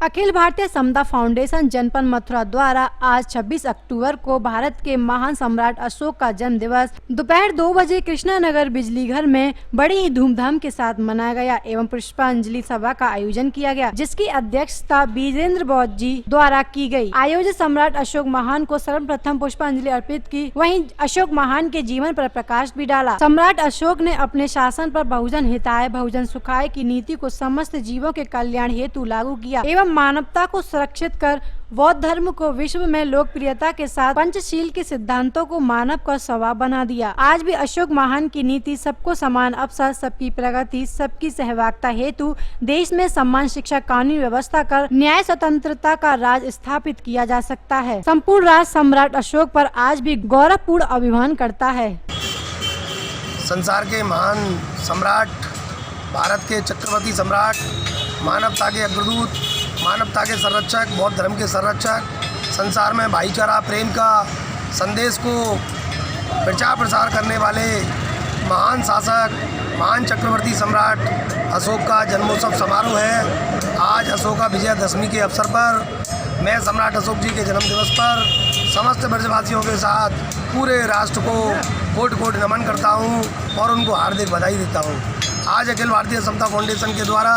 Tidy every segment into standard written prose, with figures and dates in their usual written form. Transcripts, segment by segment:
अखिल भारतीय समता foundation जनपद मथुरा द्वारा आज 26 अक्टूबर को भारत के महान सम्राट अशोक का जन्म दिवस दोपहर 2 बजे कृष्णानगर बिजली घर में बड़ी ही धूमधाम के साथ मनाया गया एवं पुष्पांजलि सभा का आयोजन किया गया, जिसकी अध्यक्षता बीजेंद्र बौद्ध जी द्वारा की गई। आयोजक सम्राट अशोक महान को सर्वप्रथम पुष्पांजलि अर्पित की, वहीं अशोक महान के जीवन पर प्रकाश भी डाला। सम्राट अशोक ने अपने शासन पर बहुजन हिताय बहुजन सुखाय की नीति को समस्त जीवों के कल्याण हेतु लागू किया एवं मानवता को सुरक्षित कर बौद्ध धर्म को विश्व में लोकप्रियता के साथ पंचशील के सिद्धांतों को मानव का स्वभाव बना दिया। आज भी अशोक महान की नीति सबको समान अवसर, सबकी प्रगति, सबकी सहभागिता हेतु देश में सम्मान, शिक्षा, कानूनी व्यवस्था कर न्याय स्वतंत्रता का राज स्थापित किया जा सकता है। संपूर्ण राष्ट्र सम्राट अशोक पर आज भी गौरवपूर्ण अभिमान करता है। संसार के महान सम्राट, भारत के चक्रवर्ती सम्राट, मानवता के अग्रदूत, मानवता के संरक्षक, बौद्ध धर्म के संरक्षक, संसार में भाईचारा प्रेम का संदेश को प्रचार प्रसार करने वाले महान शासक, महान चक्रवर्ती सम्राट अशोक का जन्मोत्सव समारोह है। आज अशोका विजयदशमी के अवसर पर मैं सम्राट अशोक जी के जन्म दिवस पर समस्त ब्रजवासियों के साथ पूरे राष्ट्र को कोटि कोटि नमन करता हूं और उनको हार्दिक बधाई देता हूं। आज अखिल भारतीय समता फाउंडेशन के द्वारा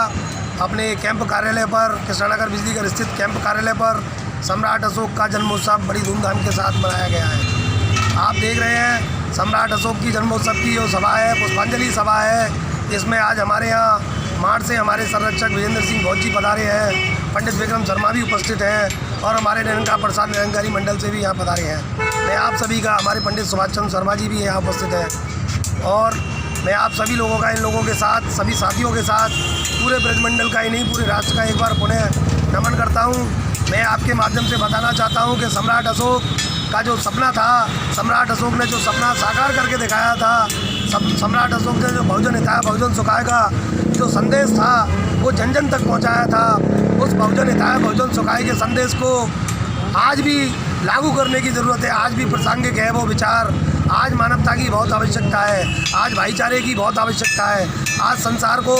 अपने कैंप कार्यालय पर, कृष्णानगर बिजली घर स्थित कैंप कार्यालय पर सम्राट अशोक का जन्मोत्सव बड़ी धूमधाम के साथ मनाया गया है। आप देख रहे हैं सम्राट अशोक की जन्मोत्सव की जो सभा है, पुष्पांजलि सभा है। इसमें आज हमारे यहाँ मार्च से हमारे संरक्षक विजेंद्र सिंह बौद्ध जी पधारे हैं, पंडित विक्रम शर्मा भी उपस्थित हैं और हमारे निरंकार प्रसाद निरंकारी मंडल से भी यहाँ पधारे हैं। मैं आप सभी का, हमारे पंडित सुभाष चंद्र शर्मा जी भी यहाँ उपस्थित हैं और मैं आप सभी लोगों का, इन लोगों के साथ, सभी साथियों के साथ, पूरे ब्रजमंडल का ही नहीं पूरे राष्ट्र का एक बार पुनः नमन करता हूं। मैं आपके माध्यम से बताना चाहता हूं कि सम्राट अशोक का जो सपना था, सम्राट अशोक ने जो सपना साकार करके दिखाया था, सम्राट अशोक ने जो बहुजन हिताय बहुजन सुखाय का जो संदेश था वो जन जन तक पहुँचाया था। उस बहुजन हिताय बहुजन सुखाय के संदेश को आज भी लागू करने की ज़रूरत है। आज भी प्रासंगिक है वो विचार। आज मानवता की बहुत आवश्यकता है, आज भाईचारे की बहुत आवश्यकता है। आज संसार को,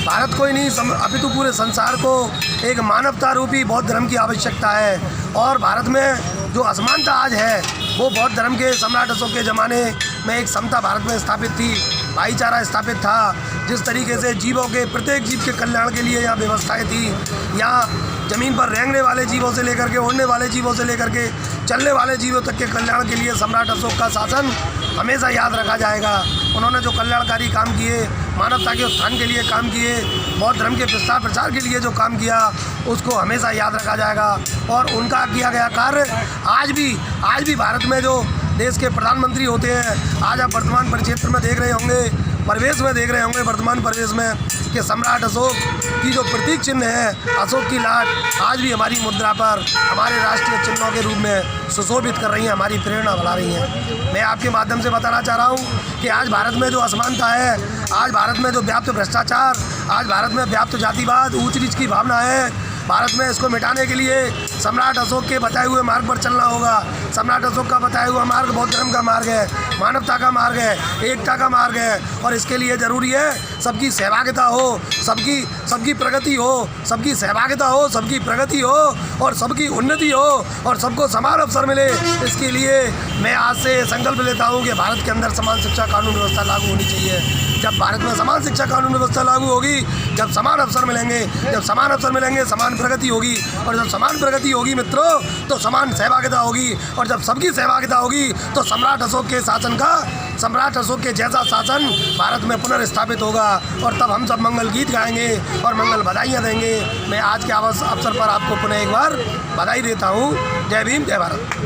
भारत को ही नहीं अपितु पूरे संसार को एक मानवता रूपी बौद्ध धर्म की आवश्यकता है। और भारत में जो असमानता आज है वो बौद्ध धर्म के सम्राट अशोक के ज़माने में एक समता भारत में स्थापित थी, भाईचारा स्थापित था। जिस तरीके से जीवों के, प्रत्येक जीव के कल्याण के लिए यहाँ व्यवस्थाएँ थी। यहाँ ज़मीन पर रेंगने वाले जीवों से लेकर के, उड़ने वाले जीवों से लेकर के चलने वाले जीवों तक के कल्याण के लिए सम्राट अशोक का शासन हमेशा याद रखा जाएगा। उन्होंने जो कल्याणकारी काम किए, मानवता के उत्थान के लिए काम किए, बौद्ध धर्म के प्रसार प्रचार के लिए जो काम किया, उसको हमेशा याद रखा जाएगा। और उनका किया गया कार्य आज भी भारत में जो देश के प्रधानमंत्री होते हैं, आज आप वर्तमान परिक्षेत्र में देख रहे होंगे, परिवेश में देख रहे होंगे, वर्तमान परिवेश में कि सम्राट अशोक की जो प्रतीक चिन्ह है, अशोक की लाट, आज भी हमारी मुद्रा पर हमारे राष्ट्रीय चिन्हों के रूप में सुशोभित कर रही हैं, हमारी प्रेरणा बढ़ा रही हैं। मैं आपके माध्यम से बताना चाह रहा हूँ कि आज भारत में जो असमानता है, आज भारत में जो व्याप्त भ्रष्टाचार, आज भारत में व्याप्त जातिवाद, ऊंच नीच की भावना है, भारत में इसको मिटाने के लिए सम्राट अशोक के बताए हुए मार्ग पर चलना होगा। सम्राट अशोक का बताया हुआ मार्ग बौद्ध धर्म का मार्ग है, मानवता का मार्ग है, एकता का मार्ग है। और इसके लिए ज़रूरी है सबकी सहभागिता हो, सबकी प्रगति हो, सबकी सहभागिता हो, सबकी प्रगति हो और सबकी उन्नति हो और सबको समान अवसर मिले। इसके लिए मैं आज से संकल्प लेता हूँ कि भारत के अंदर समान शिक्षा कानून व्यवस्था लागू होनी चाहिए। जब भारत में समान शिक्षा कानून व्यवस्था लागू होगी, जब समान अवसर मिलेंगे, समान प्रगति होगी और जब समान प्रगति होगी मित्रों, तो समान सहभागिता होगी और जब सबकी सहभागिता होगी तो सम्राट अशोक के शासन का, सम्राट अशोक के जैसा शासन भारत में पुनर्स्थापित होगा और तब हम सब मंगल गीत गाएंगे और मंगल बधाइयाँ देंगे। मैं आज के अवसर पर आपको पुनः एक बार बधाई देता हूँ। जय भीम, जय भारत।